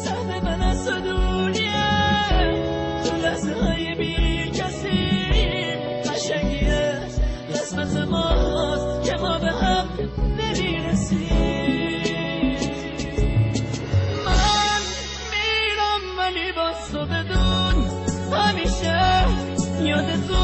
سهم من از تو دنیا تو لحظه های بی کسی قشنگیه قسمت ماست که ما به هم نمیرسیم من میرم ولی با تو بدون همیشه یاد تو